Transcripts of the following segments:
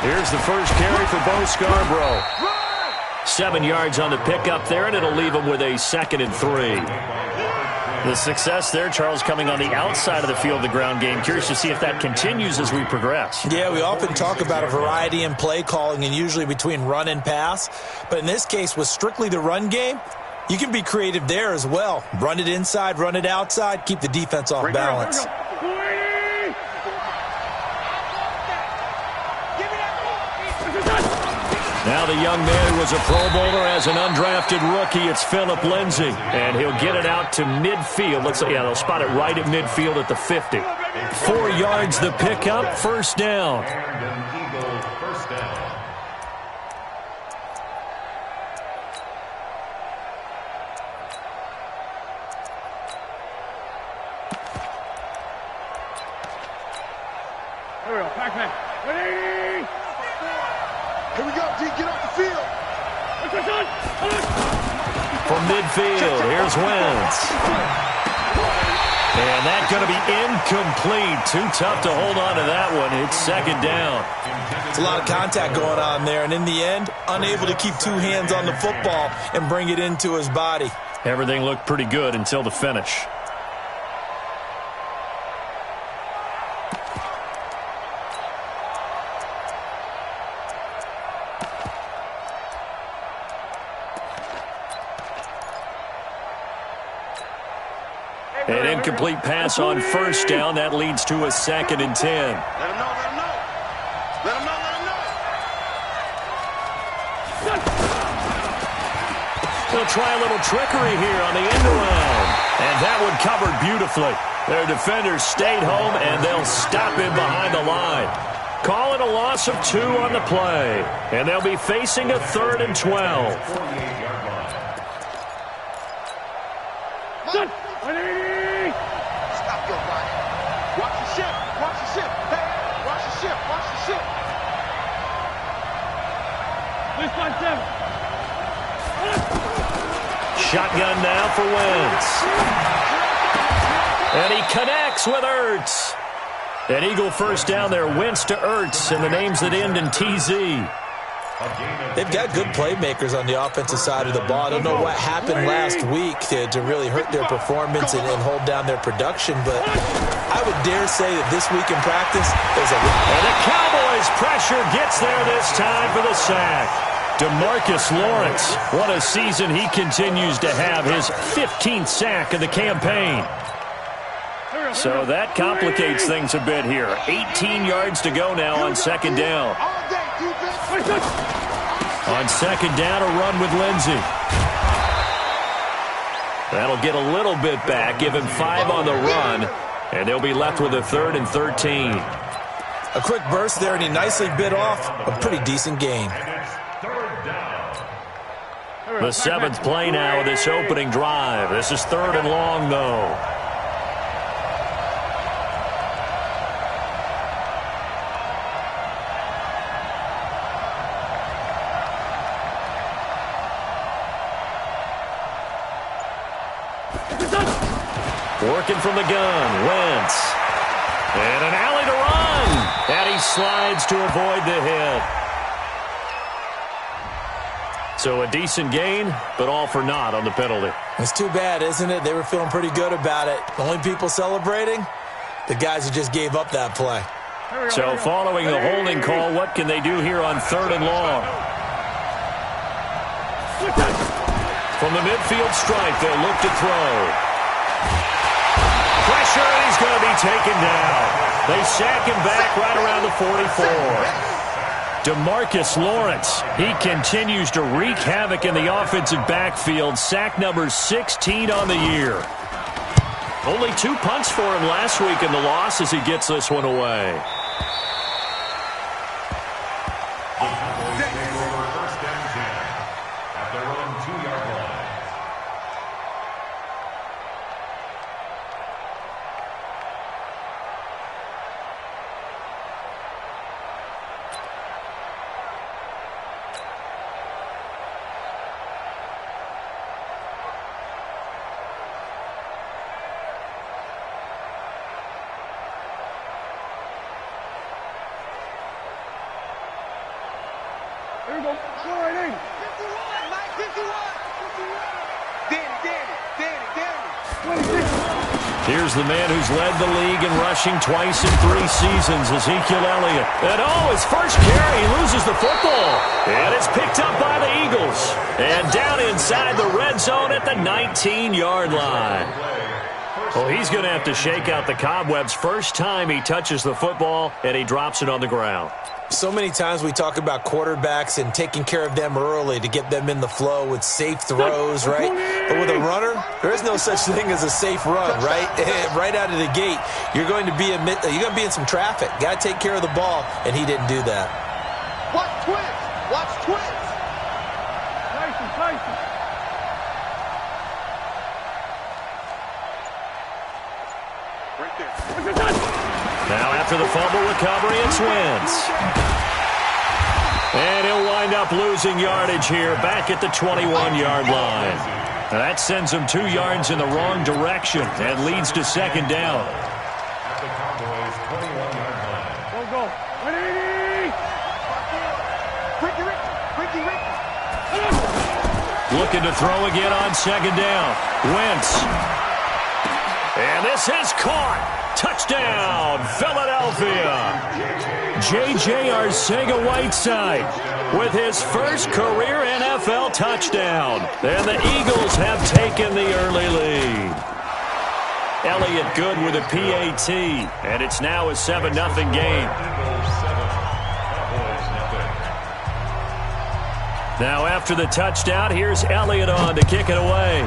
Here's the first carry for Bo Scarborough. 7 yards on the pickup there, and it'll leave him with a 2nd and 3. The success there, Charles, coming on the outside of the field of the ground game. Curious to see if that continues as we progress. Yeah, we often talk about a variety in play calling and usually between run and pass. But in this case, with strictly the run game, you can be creative there as well. Run it inside, run it outside, keep the defense off balance. Now the young man who was a Pro Bowler as an undrafted rookie. It's Phillip Lindsay. And he'll get it out to midfield. Looks like, yeah, they'll spot it right at midfield at the 50. 4 yards the pickup, first down. Here we go, Pac-Man. Ready? Here we go, D, get off the field. From midfield, here's Wentz. And that's going to be incomplete. Too tough to hold on to that one. It's 2nd down. It's a lot of contact going on there, and in the end, unable to keep 2 hands on the football and bring it into his body. Everything looked pretty good until the finish. An incomplete pass on first down. That leads to a 2nd and 10. Let him know, let him know. Let him know, let him know. They'll try a little trickery here on the end around. And that one covered beautifully. Their defenders stayed home, and they'll stop him behind the line. Call it a loss of 2 on the play. And they'll be facing a 3rd and 12. Stop your body. Watch the ship. Watch the ship. Hey, watch the ship. Watch the ship. 3-5-7. Shotgun now for Wentz. And he connects with Ertz. An Eagle first down there. Wentz to Ertz, and the names that end in TZ. They've got good playmakers on the offensive side of the ball. I don't know what happened last week to really hurt their performance and hold down their production, but I would dare say that this week in practice, there's a... And the Cowboys' pressure gets there this time for the sack. DeMarcus Lawrence, what a season he continues to have, his 15th sack of the campaign. So that complicates things a bit here. 18 yards to go now on 2nd down. On 2nd down, a run with Lindsay. That'll get a little bit back, give him 5 on the run, and they'll be left with a 3rd and 13. A quick burst there, and he nicely bit off a pretty decent gain. The 7th play now of this opening drive. This is 3rd and long, though. Working from the gun, Wentz. And an alley to run. And he slides to avoid the hit. So a decent gain, but all for naught on the penalty. It's too bad, isn't it? They were feeling pretty good about it. The only people celebrating, the guys who just gave up that play. So following the holding call, what can they do here on 3rd and long? From the midfield stripe, they'll look to throw. Pressure, and he's going to be taken down. They sack him back right around the 44. DeMarcus Lawrence, he continues to wreak havoc in the offensive backfield. Sack number 16 on the year. Only 2 punts for him last week in the loss as he gets this one away. Here we go. Go right in. 51, Mike, 51. Danny. 26. Here's the man who's led the league in rushing twice in 3 seasons, Ezekiel Elliott. And his first carry, he loses the football. And it's picked up by the Eagles. And down inside the red zone at the 19-yard line. Well, he's going to have to shake out the cobwebs first time he touches the football, and he drops it on the ground. So many times we talk about quarterbacks and taking care of them early to get them in the flow with safe throws, right? But with a runner, there is no such thing as a safe run, right? Right out of the gate, you're going to be in some traffic. Got to take care of the ball, and he didn't do that. Watch twins. Watch twins. Tyson. Right there. Now after the fumble recovery, it's Wentz. And he'll wind up losing yardage here back at the 21-yard line. Now that sends him 2 yards in the wrong direction and leads to second down. Go. Ready. Ricky. Looking to throw again on second down. Wentz. And this is caught. Touchdown, Philadelphia. J.J. Arcega-Whiteside with his first career NFL touchdown. And the Eagles have taken the early lead. Elliott good with a PAT, and it's now a 7-0 game. Now after the touchdown, here's Elliott on to kick it away.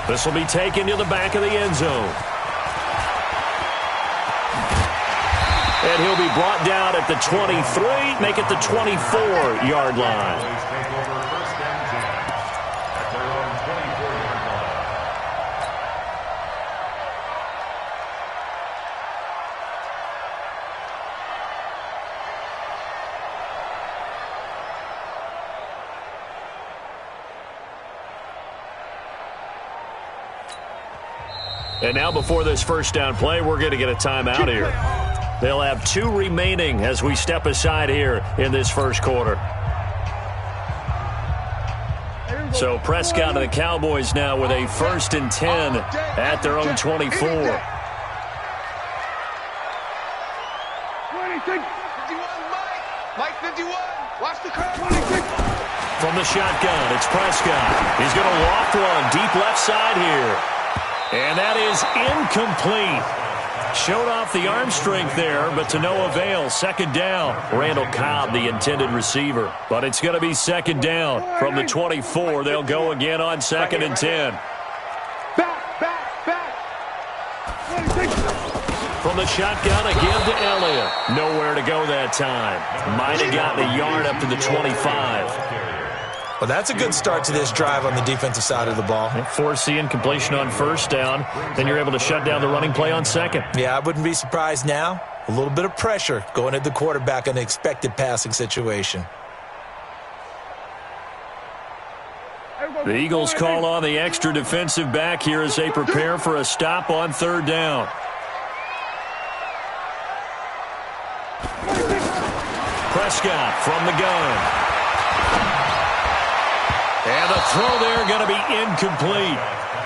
This will be taken to the back of the end zone. And he'll be brought down at the 23, make it the 24-yard line. And now before this first down play, we're going to get a timeout here. They'll have 2 remaining as we step aside here in this first quarter. So Prescott and the Cowboys now with a 1st and 10 at their own 24. 51, Mike 51. Watch the curve. 26. From the shotgun, it's Prescott. He's going to loft one deep left side here. And that is incomplete. Showed off the arm strength there, but to no avail. Second down. Randall Cobb, the intended receiver. But it's going to be second down. From the 24, they'll go again on 2nd and 10. Back. 26. From the shotgun, again to Elliott. Nowhere to go that time. Might have gotten a yard up to the 25. Well, that's a good start to this drive on the defensive side of the ball. Force the incompletion on first down. Then you're able to shut down the running play on second. Yeah, I wouldn't be surprised now. A little bit of pressure going at the quarterback in an expected passing situation. The Eagles call on the extra defensive back here as they prepare for a stop on 3rd down. Prescott from the gun. And the throw there going to be incomplete.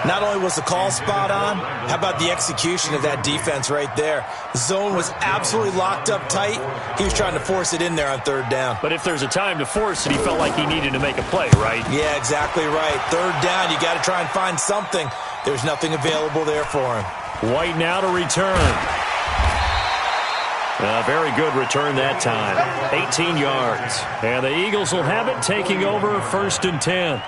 Not only was the call spot on, how about the execution of that defense right there? The zone was absolutely locked up tight. He was trying to force it in there on 3rd down. But if there's a time to force it, he felt like he needed to make a play, right? Yeah, exactly right. 3rd down, you got to try and find something. There's nothing available there for him. White now to return. A very good return that time. 18 yards. And the Eagles will have it taking over 1st and 10.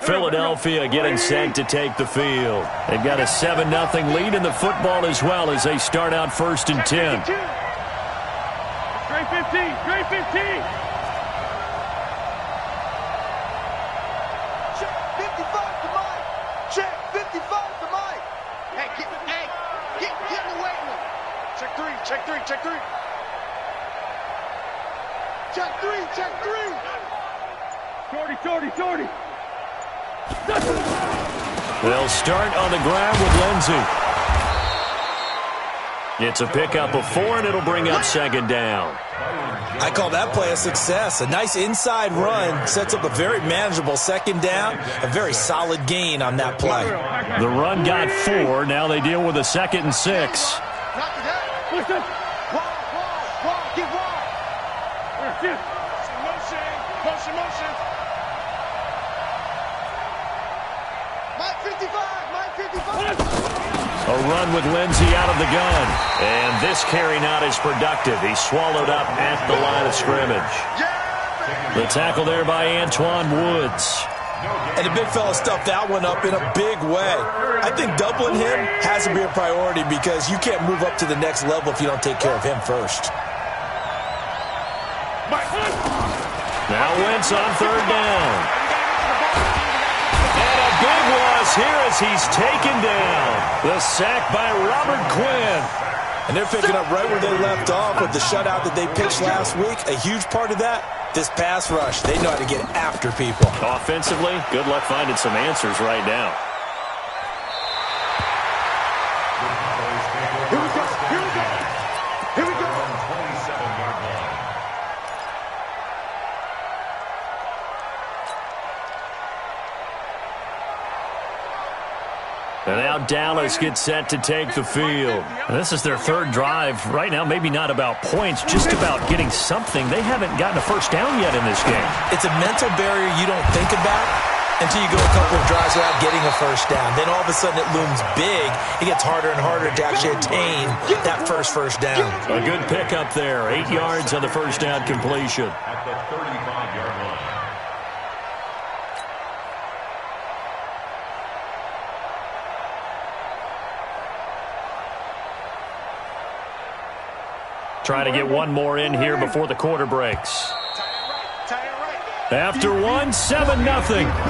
Philadelphia getting set to take the field. They've got a 7-0 lead in the football as well as they start out 1st and 10. Straight 15. Check 55 to Mike. Check 55 to Mike. Hey, get in the weight room. Check three. Check three, check three. Shorty. They'll start on the ground with Lindsey. It's a pickup of 4, and it'll bring up second down. I call that play a success. A nice inside run sets up a very manageable second down, a very solid gain on that play. The run got 4. Now they deal with a 2nd and 6. Knock it down. Wall, get wall. Motion. Mike 55. A run with Lindsey out of the gun. And this carry not as productive. He's swallowed up at the line of scrimmage. The tackle there by Antoine Woods. And the big fella stuffed that one up in a big way. I think doubling him has to be a priority because you can't move up to the next level if you don't take care of him first. Now Wentz on third down. And a big loss here as he's taken down. The sack by Robert Quinn. And they're picking up right where they left off with the shutout that they pitched last week. A huge part of that, this pass rush. They know how to get after people. Offensively, good luck finding some answers right now. Here we go. And now Dallas gets set to take the field. And this is their third drive. Right now, maybe not about points, just about getting something. They haven't gotten a first down yet in this game. It's a mental barrier you don't think about until you go a couple of drives without getting a first down. Then all of a sudden it looms big. It gets harder and harder to actually attain that first down. A good pickup there. 8 yards on the first down completion. At the 35-yard line. Try to get one more in here before the quarter breaks. After one, 7-0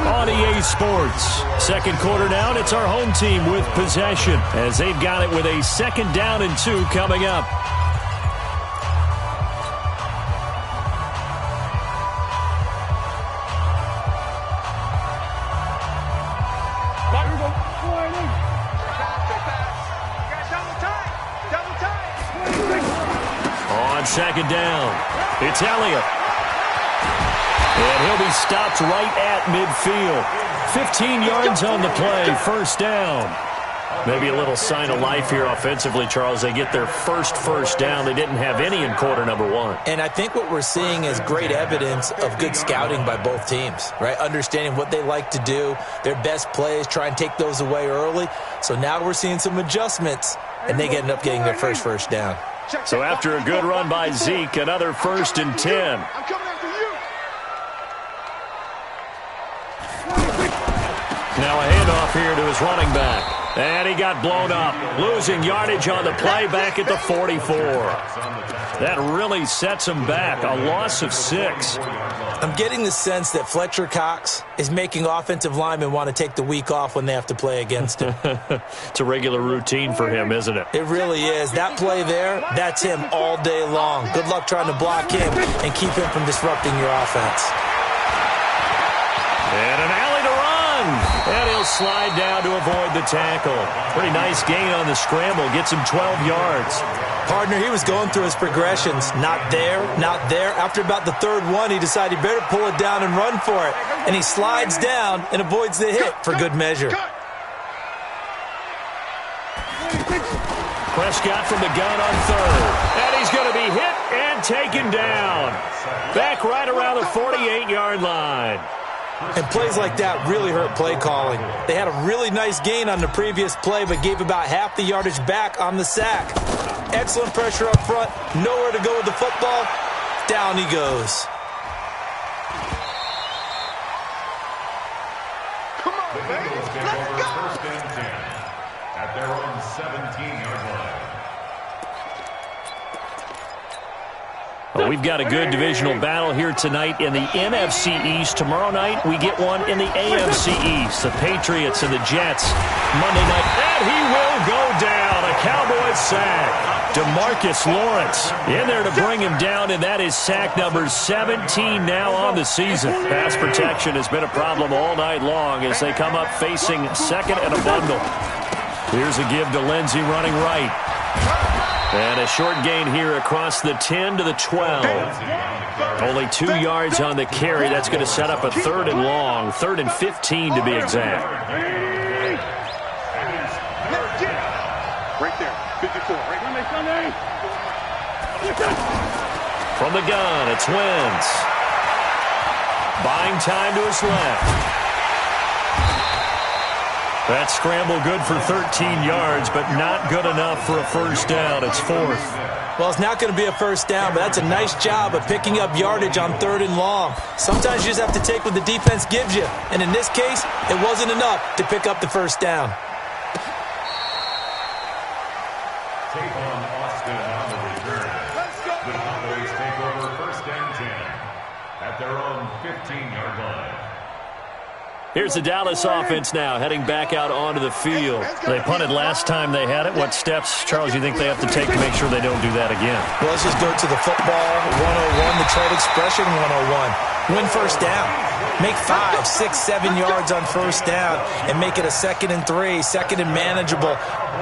on EA Sports. Second quarter down, it's our home team with possession as they've got it with a 2nd down and 2 coming up. On 2nd down, it's Elliott. And he'll be stopped right at midfield. 15 yards on the play, 1st down. Maybe a little sign of life here offensively, Charles. They get their first down. They didn't have any in quarter number 1. And I think what we're seeing is great evidence of good scouting by both teams, right? Understanding what they like to do, their best plays, try and take those away early. So now we're seeing some adjustments, and they end up getting their first down. So after a good run by Zeke, another 1st and 10. I'm coming after you. Now a handoff here to his running back. And he got blown up. Losing yardage on the play back at the 44. That really sets him back. A loss of 6. I'm getting the sense that Fletcher Cox is making offensive linemen want to take the week off when they have to play against him. It's a regular routine for him, isn't it? It really is. That play there, that's him all day long. Good luck trying to block him and keep him from disrupting your offense. And an alley to run. And he'll slide down to avoid the tackle. Pretty nice gain on the scramble. Gets him 12 yards. Partner, he was going through his progressions. Not there, not there. After about the 3rd one, he decided he better pull it down and run for it. And he slides down and avoids the hit for good measure. Prescott from the gun on 3rd. And he's going to be hit and taken down. Back right around the 48-yard line. And plays like that really hurt play calling. They had a really nice gain on the previous play, but gave about half the yardage back on the sack. Excellent pressure up front. Nowhere to go with the football. Down he goes. Come on, baby. Let's go. 1st and 10 at their own 17-yard line. Well, we've got a good divisional battle here tonight in the NFC East. Tomorrow night, we get one in the AFC East. The Patriots and the Jets. Monday night, and he will go down. A Cowboys sack. DeMarcus Lawrence in there to bring him down, and that is sack number 17 now on the season. Pass protection has been a problem all night long as they come up facing second and a bundle. Here's a give to Lindsey running right. And a short gain here across the 10 to the 12. Only 2 yards on the carry. That's going to set up a 3rd and long, 3rd and 15 to be exact. Right there, 54. Right. From the gun, it's Wentz. Buying time to his left. That scramble good for 13 yards, but not good enough for a first down. It's 4th. Well, it's not going to be a first down, but that's a nice job of picking up yardage on 3rd and long. Sometimes you just have to take what the defense gives you, and in this case, it wasn't enough to pick up the first down. Take on Austin on the return. The Cowboys take over 1st and 10 at their own 15-yard line. Here's the Dallas offense now, heading back out onto the field. They punted last time they had it. What steps, Charles, you think they have to take to make sure they don't do that again? Well, let's just go to the football 101, the trade expression 101. Win first down. Make 5, 6, 7 yards on first down and make it a 2nd and 3, 2nd and manageable.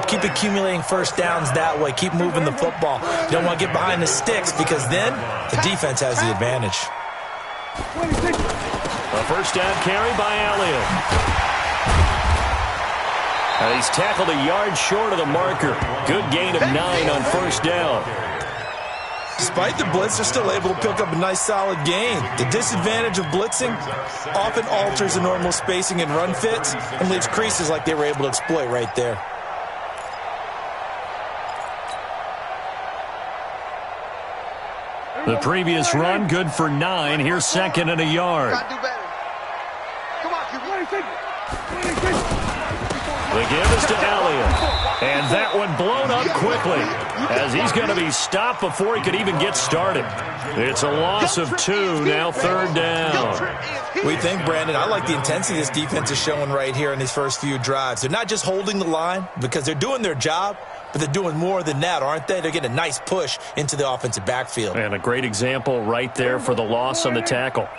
Keep accumulating first downs that way. Keep moving the football. You don't want to get behind the sticks because then the defense has the advantage. A first down carry by Elliott. And he's tackled a yard short of the marker. Good gain of 9 on first down. Despite the blitz, they're still able to pick up a nice solid gain. The disadvantage of blitzing often alters the normal spacing and run fits and leaves creases like they were able to exploit right there. The previous run, good for 9. Here's 2nd and a yard. The give is to Elliott. And that one blown up quickly as he's going to be stopped before he could even get started. It's a loss of 2, now 3rd down. What do you think, Brandon? I like the intensity this defense is showing right here in these first few drives. They're not just holding the line because they're doing their job, but they're doing more than that, aren't they? They're getting a nice push into the offensive backfield. And a great example right there for the loss on the tackle.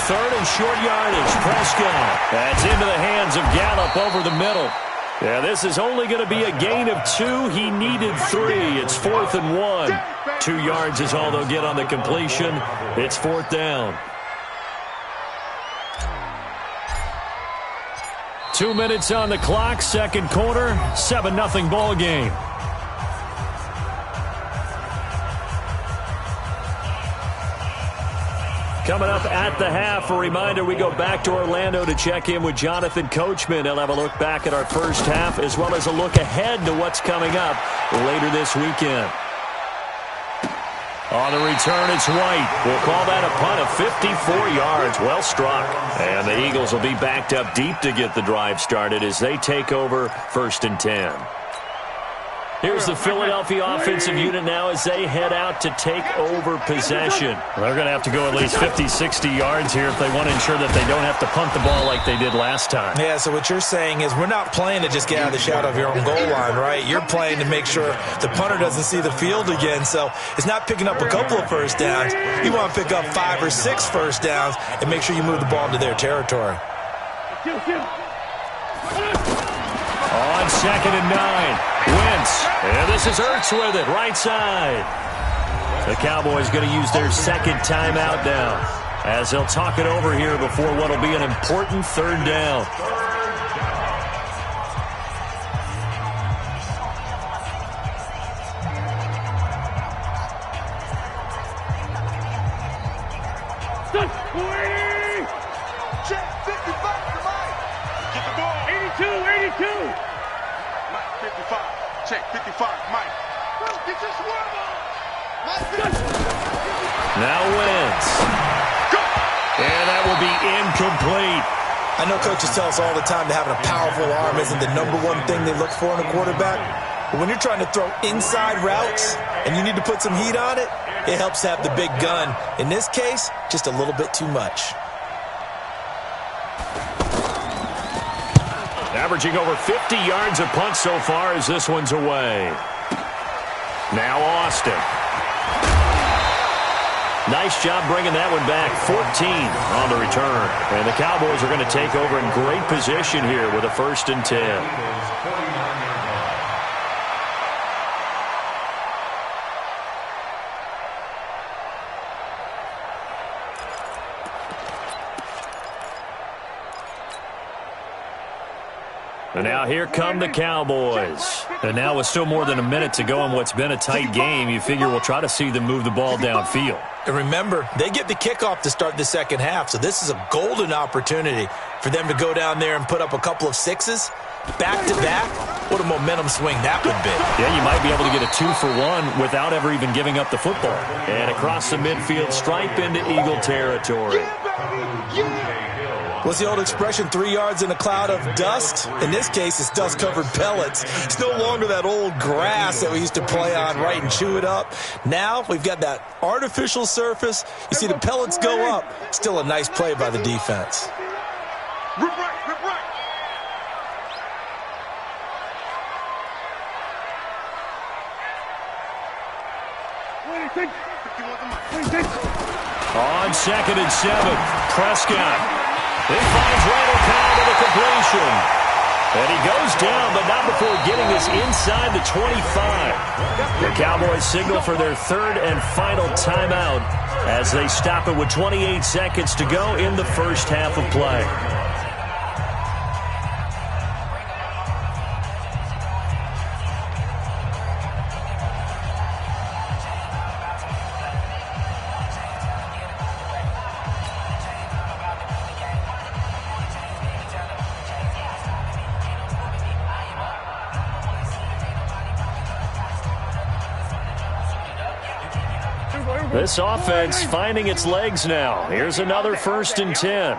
Third and short yardage. Prescott. That's into the hands of Gallup over the middle. Yeah, this is only going to be a gain of 2. He needed 3. It's 4th and 1. 2 yards is all they'll get on the completion. It's 4th down. 2 minutes on the clock. Second quarter. 7-0 ball game. Coming up at the half, a reminder, we go back to Orlando to check in with Jonathan Coachman. He'll have a look back at our first half as well as a look ahead to what's coming up later this weekend. On the return, it's White. We'll call that a punt of 54 yards. Well struck. And the Eagles will be backed up deep to get the drive started as they take over 1st and 10. Here's the Philadelphia offensive unit now as they head out to take over possession. They're going to have to go at least 50, 60 yards here if they want to ensure that they don't have to punt the ball like they did last time. Yeah, so what you're saying is we're not playing to just get out of the shadow of your own goal line, right? You're playing to make sure the punter doesn't see the field again. So it's not picking up a couple of first downs. You want to pick up 5 or 6 first downs and make sure you move the ball into their territory. On 2nd and 9, Wentz. And this is Ertz with it, right side. The Cowboys going to use their 2nd timeout now as they'll talk it over here before what will be an important 3rd down. Check 55 to Mike. Get the ball. 82. Mike 55. Check 55. Mike. Get your swerve on. Mike 55. Now Wentz. And that will be incomplete. I know coaches tell us all the time that having a powerful arm isn't the #1 thing they look for in a quarterback. But when you're trying to throw inside routes and you need to put some heat on it, it helps have the big gun. In this case, just a little bit too much. Averaging over 50 yards a punt so far as this one's away. Now Austin. Nice job bringing that one back. 14 on the return. And the Cowboys are going to take over in great position here with a 1st and 10. And now here come the Cowboys. And now with still more than a minute to go in what's been a tight game, you figure we'll try to see them move the ball downfield. And remember, they get the kickoff to start the second half, so this is a golden opportunity for them to go down there and put up a couple of sixes back-to-back. What a momentum swing that would be. Yeah, you might be able to get a 2-for-1 without ever even giving up the football. And across the midfield stripe into Eagle territory. What's the old expression, 3 yards in a cloud of dust? In this case, it's dust-covered pellets. It's no longer that old grass that we used to play on, right, and chew it up. Now we've got that artificial surface. You see the pellets go up. Still a nice play by the defense. Rip right, rip right. On 2nd and 7, Prescott. He finds Randall Cobb with a completion. And he goes down, but not before getting us inside the 25. The Cowboys signal for their 3rd and final timeout as they stop it with 28 seconds to go in the 1st half of play. This offense finding its legs now. Here's another 1st and 10.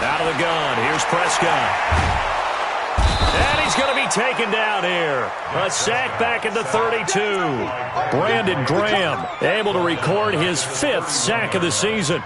Out of the gun. Here's Prescott. And he's going to be taken down here. A sack back at the 32. Brandon Graham able to record his 5th sack of the season.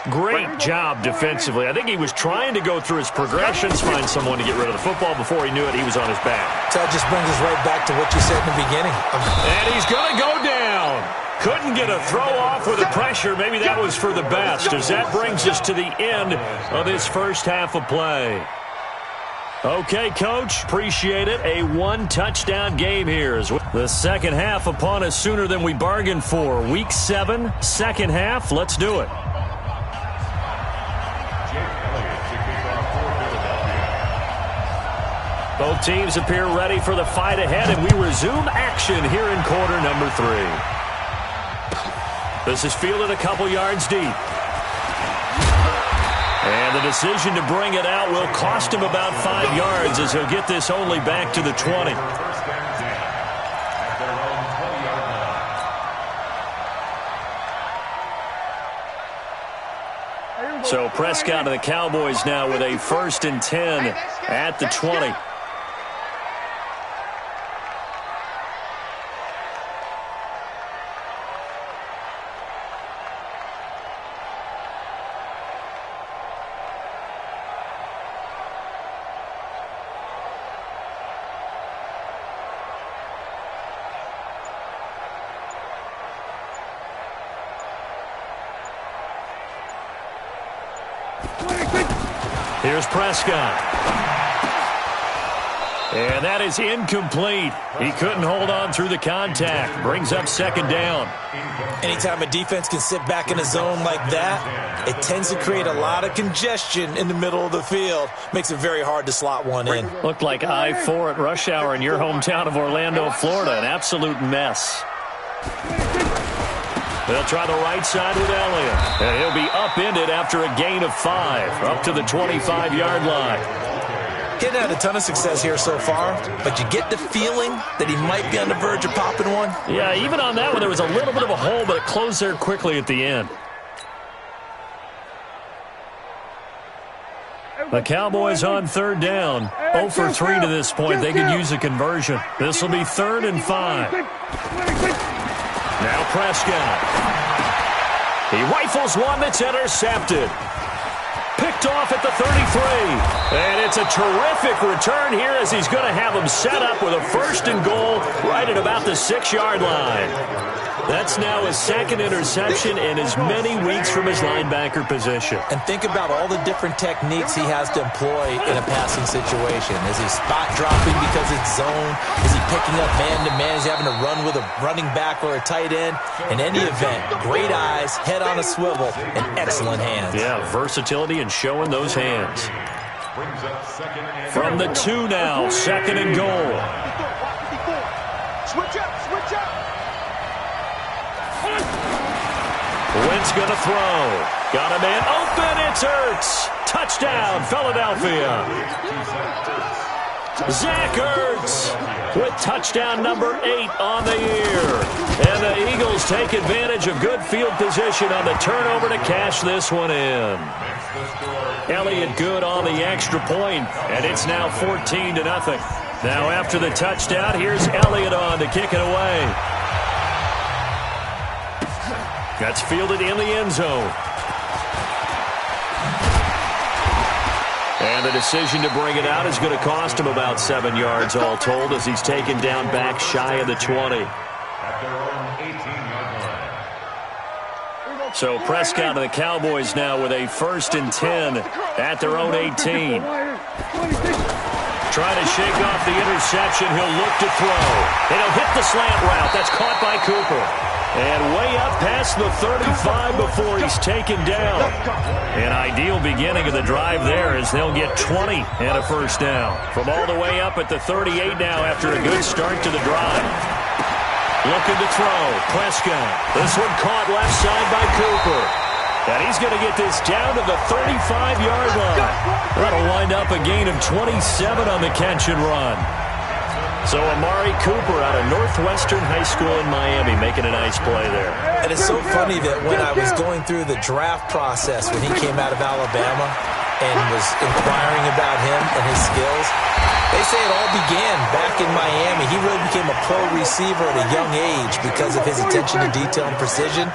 Great job defensively. I think he was trying to go through his progressions, find someone to get rid of the football. Before he knew it, he was on his back. So that just brings us right back to what you said in the beginning. And he's going to go down. Couldn't get a throw off with the pressure. Maybe that was for the best, as that brings us to the end of this 1st half of play. Okay, Coach, appreciate it. A 1-touchdown game here. The 2nd half upon us sooner than we bargained for. Week 7, 2nd half. Let's do it. Both teams appear ready for the fight ahead, and we resume action here in quarter number 3. This is fielded a couple yards deep. And the decision to bring it out will cost him about 5 yards, as he'll get this only back to the 20. So Prescott and the Cowboys now with a 1st and 10 at the 20. Here's Prescott. And that is incomplete. He couldn't hold on through the contact. Brings up 2nd down. Anytime a defense can sit back in a zone like that, it tends to create a lot of congestion in the middle of the field. Makes it very hard to slot one in. Looked like I-4 at rush hour in your hometown of Orlando, Florida. An absolute mess. They'll try the right side with Elliott. And he'll be upended after a gain of 5, up to the 25-yard line. He's had a ton of success here so far, but you get the feeling that he might be on the verge of popping one. Yeah, even on that one, there was a little bit of a hole, but it closed there quickly at the end. The Cowboys on third down. 0 for 3 to this point. They could use a conversion. This will be 3rd and 5. Now Prescott. He rifles one that's intercepted. Picked off at the 33. And it's a terrific return here as he's going to have him set up with a 1st and goal right at about the 6-yard line. That's now his 2nd interception in as many weeks from his linebacker position. And think about all the different techniques he has to employ in a passing situation. Is he spot dropping because it's zone? Is he picking up man-to-man? Is he having to run with a running back or a tight end? In any event, great eyes, head on a swivel, and excellent hands. Yeah, versatility and showing those hands. From the 2 now, 2nd and goal. Switch up, switch up. Wentz going to throw. Got a man open. It's Ertz. Touchdown, Philadelphia. Zach Ertz with touchdown number 8 on the year. And the Eagles take advantage of good field position on the turnover to cash this one in. Elliott good on the extra point, and it's now 14-0. Now after the touchdown, here's Elliott on to kick it away. That's fielded in the end zone. And the decision to bring it out is going to cost him about 7 yards all told as he's taken down back shy of the 20. So Prescott and the Cowboys now with a 1st and 10 at their own 18. Trying to shake off the interception. He'll look to throw. And he'll hit the slant route. That's caught by Cooper. And way up past the 35 before he's taken down. An ideal beginning of the drive there as they'll get 20 and a 1st down. From all the way up at the 38 now after a good start to the drive. Looking to throw. Prescott. This one caught left side by Cooper. And he's going to get this down to the 35-yard line. That'll wind up a gain of 27 on the catch and run. So Amari Cooper out of Northwestern High School in Miami making a nice play there. And it's so funny that when I was going through the draft process when he came out of Alabama and was inquiring about him and his skills, they say it all began back in Miami. He really became a pro receiver at a young age because of his attention to detail and precision.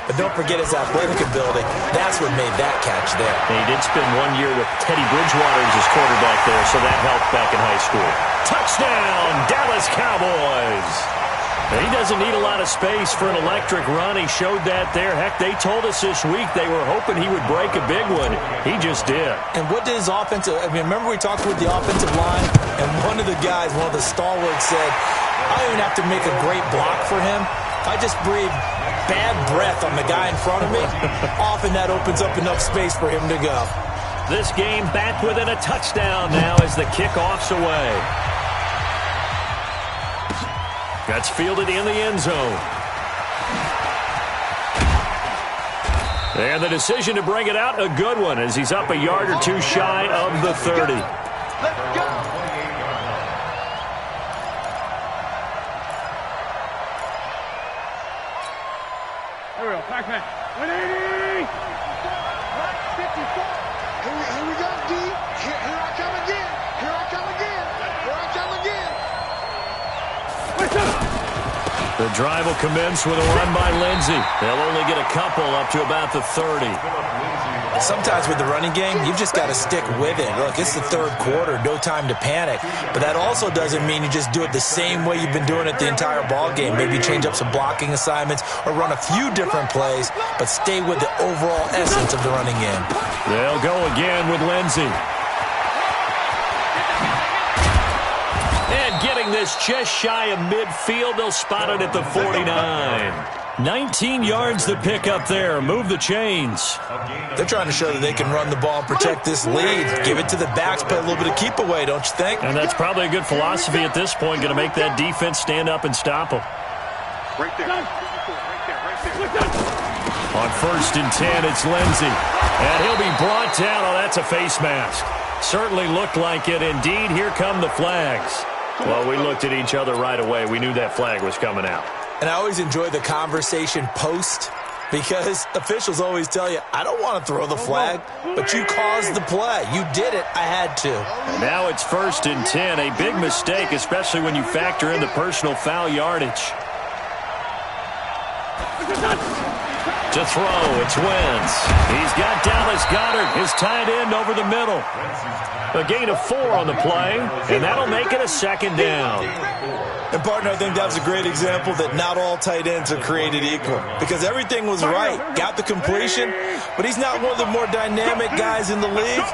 But don't forget his athletic ability. That's what made that catch there. And he did spend 1 year with Teddy Bridgewater as his quarterback there, so that helped back in high school. Touchdown, Dallas Cowboys. He doesn't need a lot of space for an electric run. He showed that there. Heck, they told us this week they were hoping he would break a big one. He just did. And what did his offensive... I mean, remember we talked with the offensive line, and one of the guys, one of the stalwarts said, I don't even have to make a great block for him. I just breathe bad breath on the guy in front of me. Often that opens up enough space for him to go. This game back within a touchdown now as the kickoff's away. That's fielded in the end zone. And the decision to bring it out, a good one, as he's up a yard or two shy of the 30. Let's go. There we go. Back man. 180. 54. Here we go, D. Here I come again. Here I come again. Here I come again. The drive will commence with a run by Lindsey. They'll only get a couple up to about the 30. Sometimes with the running game, you've just got to stick with it. Look, it's the 3rd quarter, no time to panic. But that also doesn't mean you just do it the same way you've been doing it the entire ball game. Maybe change up some blocking assignments or run a few different plays, but stay with the overall essence of the running game. They'll go again with Lindsey. And getting this just shy of midfield, they'll spot it at the 49. 19 yards to pick up there. Move the chains. They're trying to show that they can run the ball and protect this lead. Give it to the backs, play a little bit of keep away, don't you think? And that's probably a good philosophy at this point. Going to make that defense stand up and stop them. Right there. Right there. On 1st and 10, it's Lindsey. And he'll be brought down. Oh, that's a face mask. Certainly looked like it. Indeed, here come the flags. Well, we looked at each other right away. We knew that flag was coming out. And I always enjoy the conversation post because officials always tell you, I don't want to throw the flag, but you caused the play. You did it. I had to. And now it's 1st and 10. A big mistake, especially when you factor in the personal foul yardage. To throw, it's Wentz. He's got Dallas Goedert, his tight end, over the middle. A gain of 4 on the play, and that'll make it a 2nd down. And, partner, I think that was a great example that not all tight ends are created equal, because everything was right. Got the completion, but he's not one of the more dynamic guys in the league.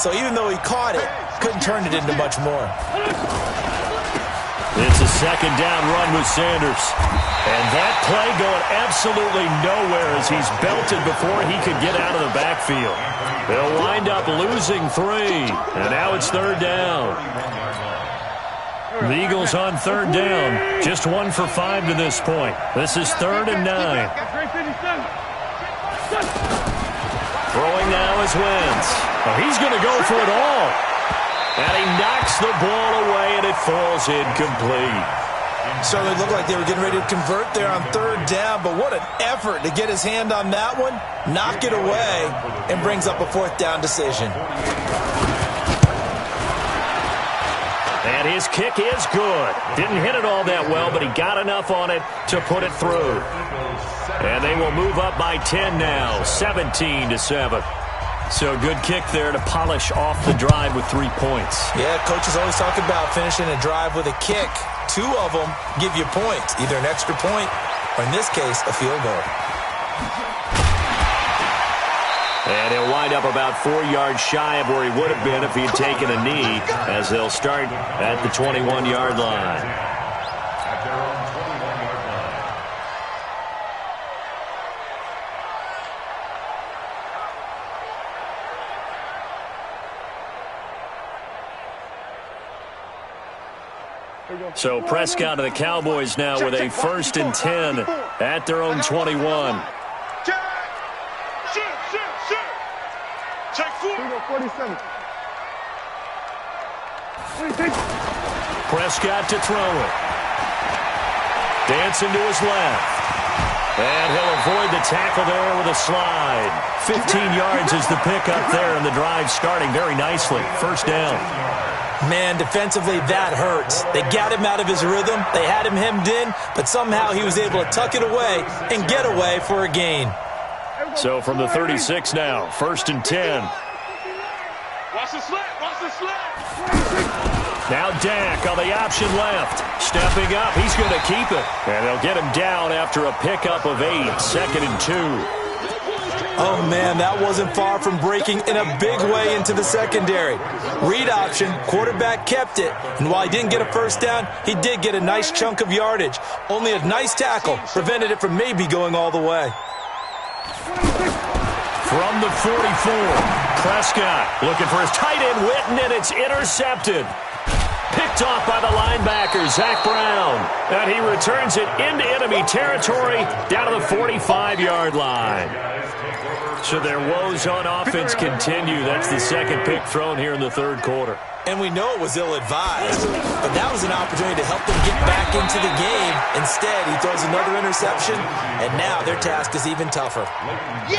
So even though he caught it, couldn't turn it into much more. It's a 2nd down run with Sanders. And that play going absolutely nowhere as he's belted before he could get out of the backfield. They'll wind up losing 3. And now it's 3rd down. The Eagles on 3rd down. Just 1 for 5 to this point. This is 3rd and 9. Throwing now is Wentz. Oh, he's going to go for it all. And he knocks the ball away, and it falls incomplete. Certainly looked like they were getting ready to convert there on 3rd down, but what an effort to get his hand on that one, knock it away, and brings up a 4th down decision. And his kick is good. Didn't hit it all that well, but he got enough on it to put it through. And they will move up by 10 now, 17-7. So a good kick there to polish off the drive with 3 points. Yeah, coaches always talk about finishing a drive with a kick. 2 of them give you points, either an extra point or, in this case, a field goal. And he'll wind up about 4 yards shy of where he would have been if he had taken a knee, as they'll start at the 21-yard line. At their own 21-yard line. So Prescott and the Cowboys now with a 1st and 10 at their own 21. Check 4. 47. Prescott to throw it. Dancing to his left. And he'll avoid the tackle there with a slide. 15 yards is the pickup there, and the drive starting very nicely. 1st down. Man, defensively, that hurts. They got him out of his rhythm. They had him hemmed in, but somehow he was able to tuck it away and get away for a gain. So from the 36 now, 1st and 10. Watch the slant. Watch the slant. Now Dak on the option left. Stepping up, he's going to keep it. And they'll get him down after a pickup of 8, 2nd and 2. Oh, man, that wasn't far from breaking in a big way into the secondary. Read option, quarterback kept it, and while he didn't get a 1st down, he did get a nice chunk of yardage. Only a nice tackle prevented it from maybe going all the way. From the 44, Prescott looking for his tight end, Witten, and it's intercepted. Picked off by the linebacker, Zach Brown. And he returns it into enemy territory down to the 45-yard line. So their woes on offense continue. That's the 2nd pick thrown here in the 3rd quarter. And we know it was ill-advised, but that was an opportunity to help them get back into the game. Instead, he throws another interception, and now their task is even tougher.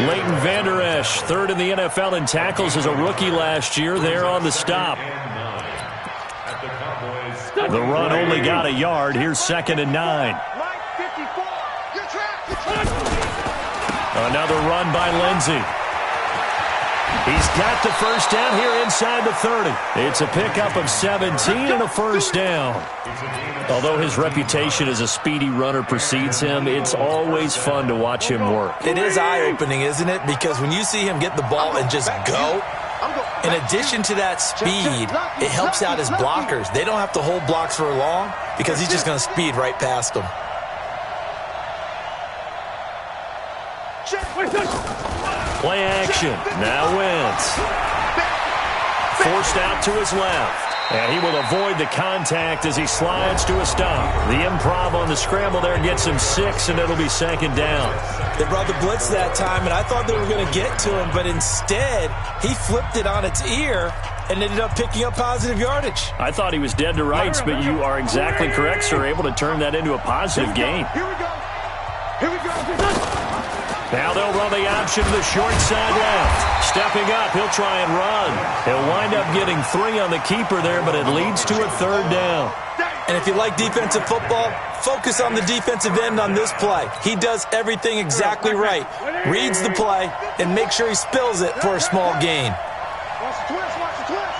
Leighton Vander Esch, 3rd in the NFL in tackles as a rookie last year. There on the stop. The run only got a yard. Here's 2nd and 9. Another run by Lindsey. He's got the 1st down here inside the 30. It's a pickup of 17 and a 1st down. Although his reputation as a speedy runner precedes him, it's always fun to watch him work. It is eye-opening, isn't it? Because when you see him get the ball and just go, in addition to that speed, it helps out his blockers. They don't have to hold blocks for long because he's just going to speed right past them. Play action. Now Wentz. Forced out to his left. And he will avoid the contact as he slides to a stop. The improv on the scramble there gets him 6, and it'll be 2nd down. They brought the blitz that time, and I thought they were going to get to him, but instead, he flipped it on its ear and ended up picking up positive yardage. I thought he was dead to rights, but you are exactly correct, sir. Able to turn that into a positive gain. Here we go. Here we go. Now they'll run the option to the short side left. Stepping up, he'll try and run. He'll wind up getting 3 on the keeper there, but it leads to a 3rd down. And if you like defensive football, focus on the defensive end on this play. He does everything exactly right. Reads the play and make sure he spills it for a small gain. Watch the twist, watch the twist.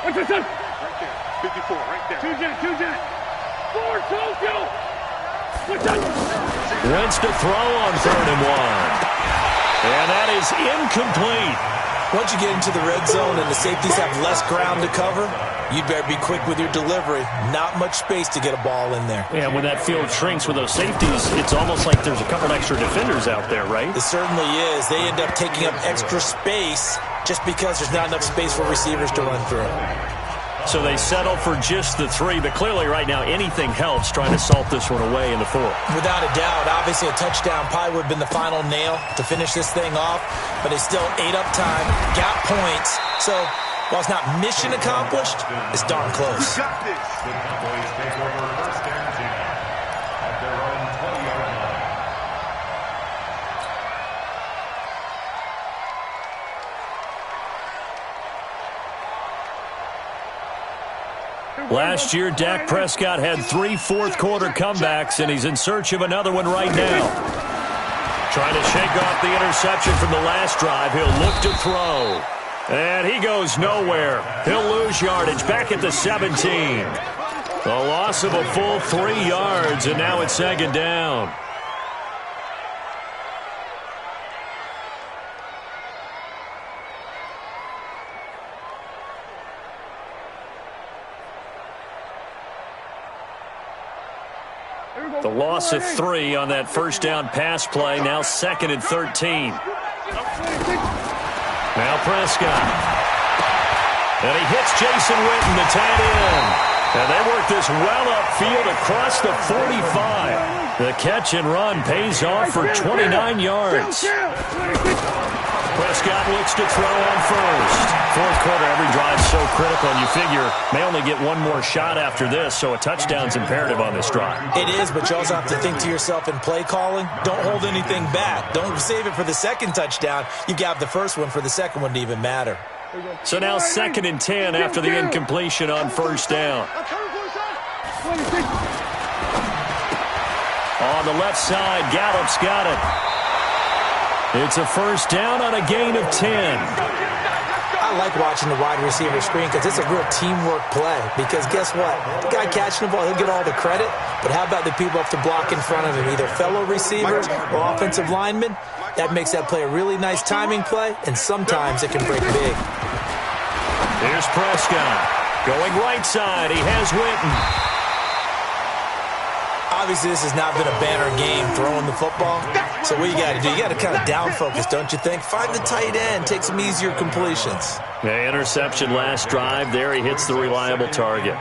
Watch the twist. Right there, 54, right there. Two jet. Forward, Tokyo. Watch that. Wentz to throw on 3rd and 1. And that is incomplete. Once you get into the red zone and the safeties have less ground to cover, you better be quick with your delivery. Not much space to get a ball in there. Yeah, when that field shrinks with those safeties, it's almost like there's a couple extra defenders out there, right? It certainly is. They end up taking up extra space just because there's not enough space for receivers to run through. So they settle for just the 3, but clearly right now anything helps trying to salt this one away in the 4th. Without a doubt, obviously a touchdown probably would have been the final nail to finish this thing off, but they still ate up time, got points. So while it's not mission accomplished, it's darn close. We got this. The Cowboys take over 1st and 10 at their own 20-yard line. Last year, Dak Prescott had 3 fourth-quarter comebacks, and he's in search of another one right now. Trying to shake off the interception from the last drive. He'll look to throw. And he goes nowhere. He'll lose yardage back at the 17. A loss of a full 3 yards, and now it's 2nd down. The loss of 3 on that 1st down pass play. Now 2nd and 13. Now Prescott. And he hits Jason Witten, the tight end. And they work this well upfield across the 45. The catch and run pays off for 29 yards. Prescott looks to throw on 1st. 4th quarter, every drive's so critical, and you figure may only get one more shot after this, so a touchdown's imperative on this drive. It is, but you also have to think to yourself in play calling, don't hold anything back. Don't save it for the 2nd touchdown. You got the 1st one for the 2nd one to even matter. So now 2nd and 10 after the incompletion on 1st down. On the left side, Gallup's got it. It's a 1st down on a gain of 10. I like watching the wide receiver screen because it's a real teamwork play. Because guess what? The guy catching the ball, he'll get all the credit. But how about the people up to block in front of him, either fellow receivers or offensive linemen? That makes that play a really nice timing play, and sometimes it can break big. Here's Prescott. Going right side, he has Witten. Obviously, this has not been a banner game throwing the football. So what you got to do, you got to kind of down focus, don't you think? Find the tight end, take some easier completions. The interception last drive. There he hits the reliable target.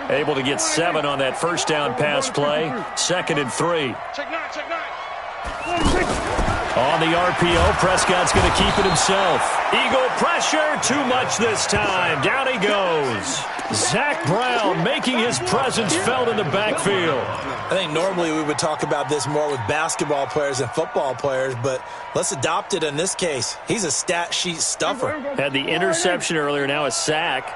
Able to get 7 on that 1st down pass play. 2nd and 3. Check 9, check 9. On the RPO, Prescott's going to keep it himself. Eagle pressure, too much this time. Down he goes. Zach Brown making his presence felt in the backfield. I think normally we would talk about this more with basketball players and football players, but let's adopt it in this case. He's a stat sheet stuffer. Had the interception earlier, now a sack.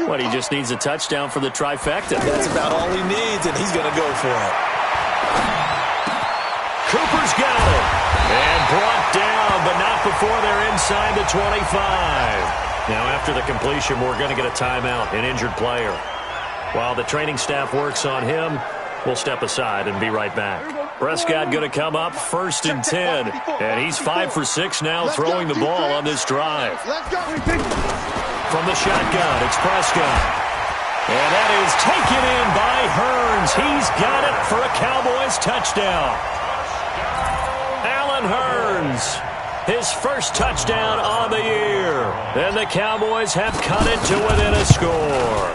What, he just needs a touchdown for the trifecta. That's about all he needs, and he's going to go for it. Cooper's got it. And brought down, but not before they're inside the 25. Now, after the completion, we're going to get a timeout, an injured player. While the training staff works on him, we'll step aside and be right back. Prescott going to come up 1st and 10, and he's 5 for 6 now throwing the ball on this drive. From the shotgun, it's Prescott. And that is taken in by Hearns. He's got it for a Cowboys touchdown. Allen Hearns. His 1st touchdown on the year. And the Cowboys have cut it to within a score.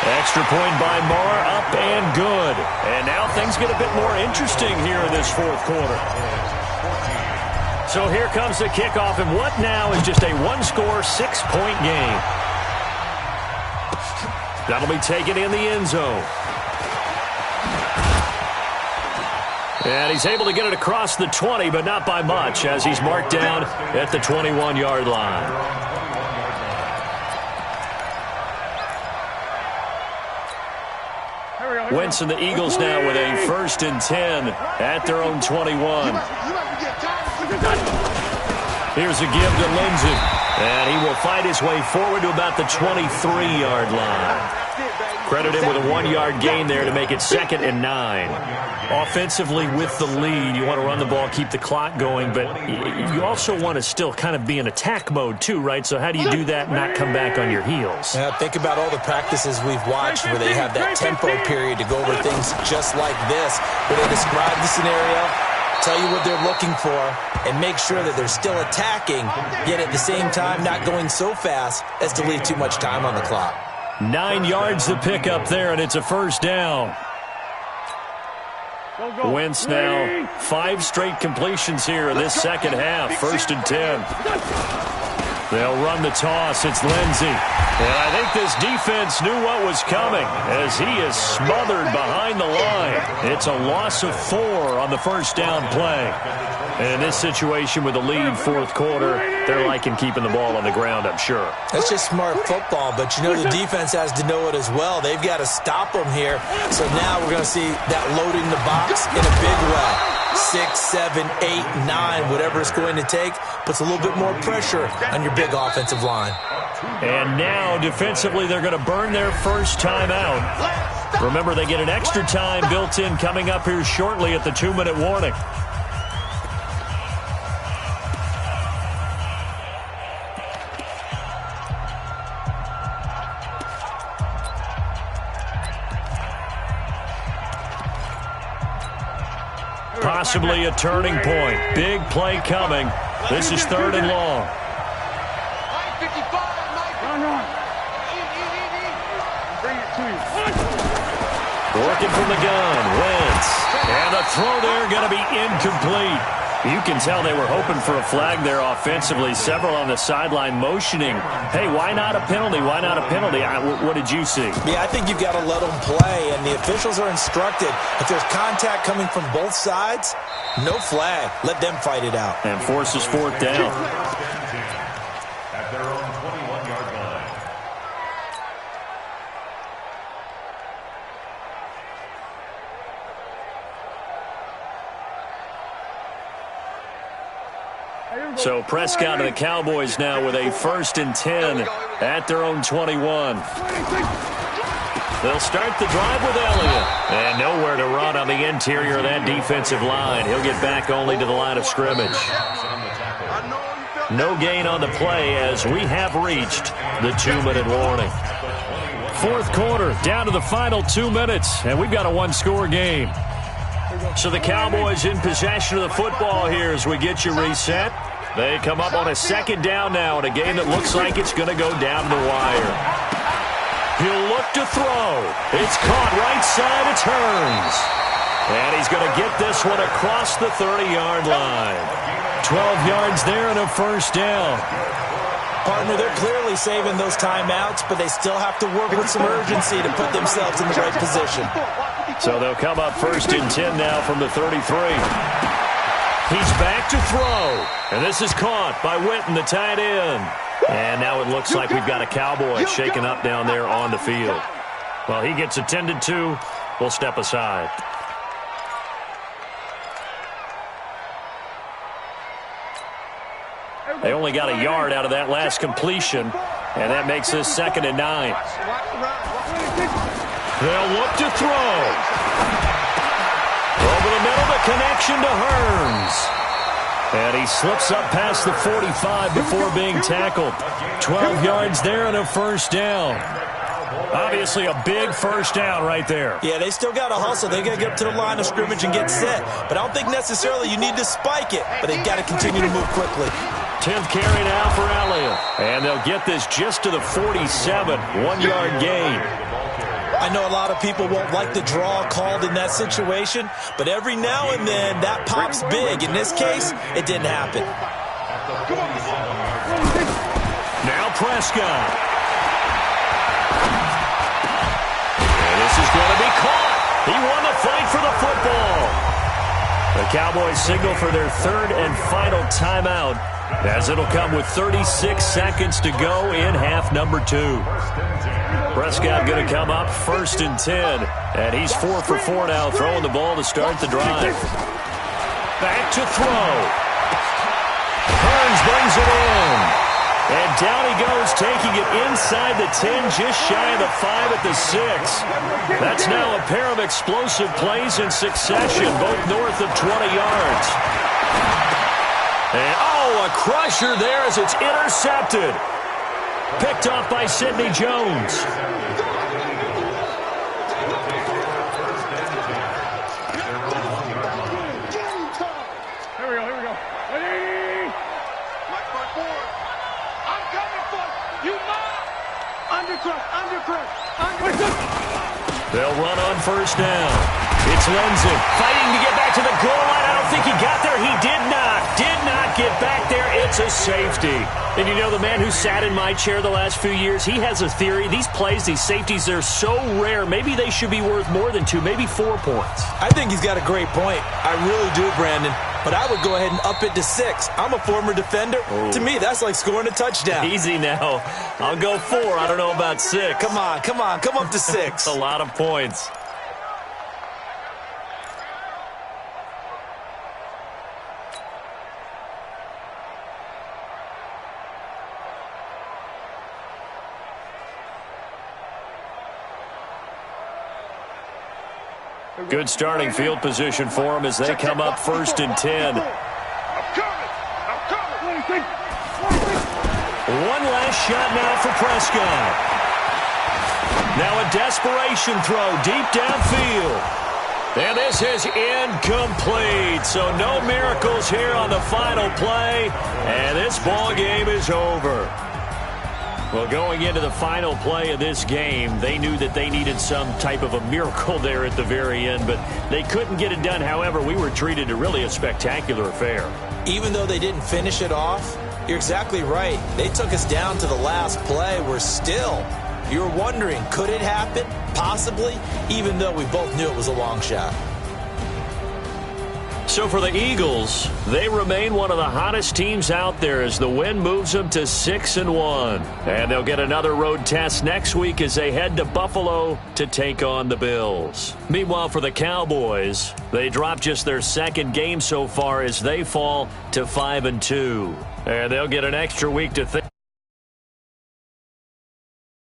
Extra point by Marr, up and good. And now things get a bit more interesting here in this 4th quarter. So here comes the kickoff, and what now is just a 1-score, 6-point game. That'll be taken in the end zone. And he's able to get it across the 20, but not by much, as he's marked down at the 21-yard line. Wentz and the Eagles now with a 1st and 10 at their own 21. Here's a give to Lindsey. And he will fight his way forward to about the 23-yard line. Credit him with a 1-yard gain there to make it 2nd and 9. Offensively with the lead, you want to run the ball, keep the clock going, but you also want to still kind of be in attack mode too, right? So how do you do that and not come back on your heels? Yeah, think about all the practices we've watched where they have that tempo period to go over things just like this, where they describe the scenario, tell you what they're looking for, and make sure that they're still attacking, yet at the same time not going so fast as to leave too much time on the clock. 9 yards to pick up there, and it's a 1st down. Wentz now 5 straight completions here in this second half. 1st and 10. They'll run the toss. It's Lindsey. And I think this defense knew what was coming as he is smothered behind the line. It's a loss of 4 on the 1st down play. And in this situation with the lead 4th quarter, they're liking keeping the ball on the ground, I'm sure. That's just smart football, but you know the defense has to know it as well. They've got to stop them here. So now we're going to see that loading the box in a big way. 6, 7, 8, 9, whatever it's going to take, puts a little bit more pressure on your big offensive line. And now, defensively, they're going to burn their first time out. Remember, they get an extra time built in coming up here shortly at the 2-minute warning. Possibly a turning point. Big play coming. This is 3rd and long. Working from the gun. Wentz. And the throw there going to be incomplete. You can tell they were hoping for a flag there offensively. Several on the sideline motioning. Hey, why not a penalty? Why not a penalty? What did you see? Yeah, I think you've got to let them play, and the officials are instructed. If there's contact coming from both sides, no flag. Let them fight it out. And forces 4th down. At their own 21-yard line. So Prescott and the Cowboys now with a 1st and 10 at their own 21. They'll start the drive with Elliott. And nowhere to run on the interior of that defensive line. He'll get back only to the line of scrimmage. No gain on the play as we have reached the 2-minute warning. 4th quarter, down to the final 2 minutes, and we've got a 1-score game. So the Cowboys in possession of the football here as we get you reset. They come up on a 2nd down now in a game that looks like it's going to go down the wire. He'll look to throw. It's caught right side. It turns. And he's going to get this one across the 30-yard line. 12 yards there and a 1st down. Partner, they're clearly saving those timeouts, but they still have to work with some urgency to put themselves in the right position. So they'll come up 1st and 10 now from the 33. He's back to throw. And this is caught by Witten, the tight end. And now it looks like we've got a Cowboy shaken up down there on the field. Well, he gets attended to. We'll step aside. They only got a yard out of that last completion, and that makes this 2nd and 9. They'll look to throw. Over the middle, the connection to Hearns. And he slips up past the 45 before being tackled. 12 yards there and a 1st down. Obviously a big 1st down right there. Yeah, they still got to hustle. They got to get up to the line of scrimmage and get set. But I don't think necessarily you need to spike it, but they've got to continue to move quickly. 10th carry now for Elliott. And they'll get this just to the 47, 1-yard gain. I know a lot of people won't like the draw called in that situation, but every now and then that pops big. In this case, it didn't happen. Now Prescott. And this is going to be caught. He won the fight for the football. The Cowboys signal for their third and final timeout, as it'll come with 36 seconds to go in half number 2. Prescott going to come up 1st and 10, and he's 4 for 4 now, throwing the ball to start the drive. Back to throw. Burns brings it in. And down he goes, taking it inside the 10, just shy of the 5 at the 6. That's now a pair of explosive plays in succession, both north of 20 yards. And, a crusher there as it's intercepted. Picked off by Sidney Jones. Here we go. Ready? Mike front forward. I'm coming for you, Mom. Undercrush. They'll run on 1st down. It's Lindsay fighting to get back to the goal line. I don't think he got there. He did not get back there. It's a safety. And you know, the man who sat in my chair the last few years, he has a theory. These plays, these safeties, they're so rare. Maybe they should be worth more than 2, maybe 4 points. I think he's got a great point. I really do, Brandon. But I would go ahead and up it to 6. I'm a former defender. Oh. To me, that's like scoring a touchdown. Easy now. I'll go 4. I don't know about 6. Come on. Come up to 6. A lot of points. Good starting field position for them as they come up 1st and 10. I'm coming. One last shot now for Prescott. Now a desperation throw deep downfield. And this is incomplete. So no miracles here on the final play. And this ball game is over. Well, going into the final play of this game, they knew that they needed some type of a miracle there at the very end, but they couldn't get it done. However, we were treated to really a spectacular affair. Even though they didn't finish it off, you're exactly right. They took us down to the last play. You're wondering, could it happen? Possibly, even though we both knew it was a long shot. So for the Eagles, they remain one of the hottest teams out there as the win moves them to 6-1. And they'll get another road test next week as they head to Buffalo to take on the Bills. Meanwhile, for the Cowboys, they drop just their 2nd game so far as they fall to 5-2. And they'll get an extra week to think.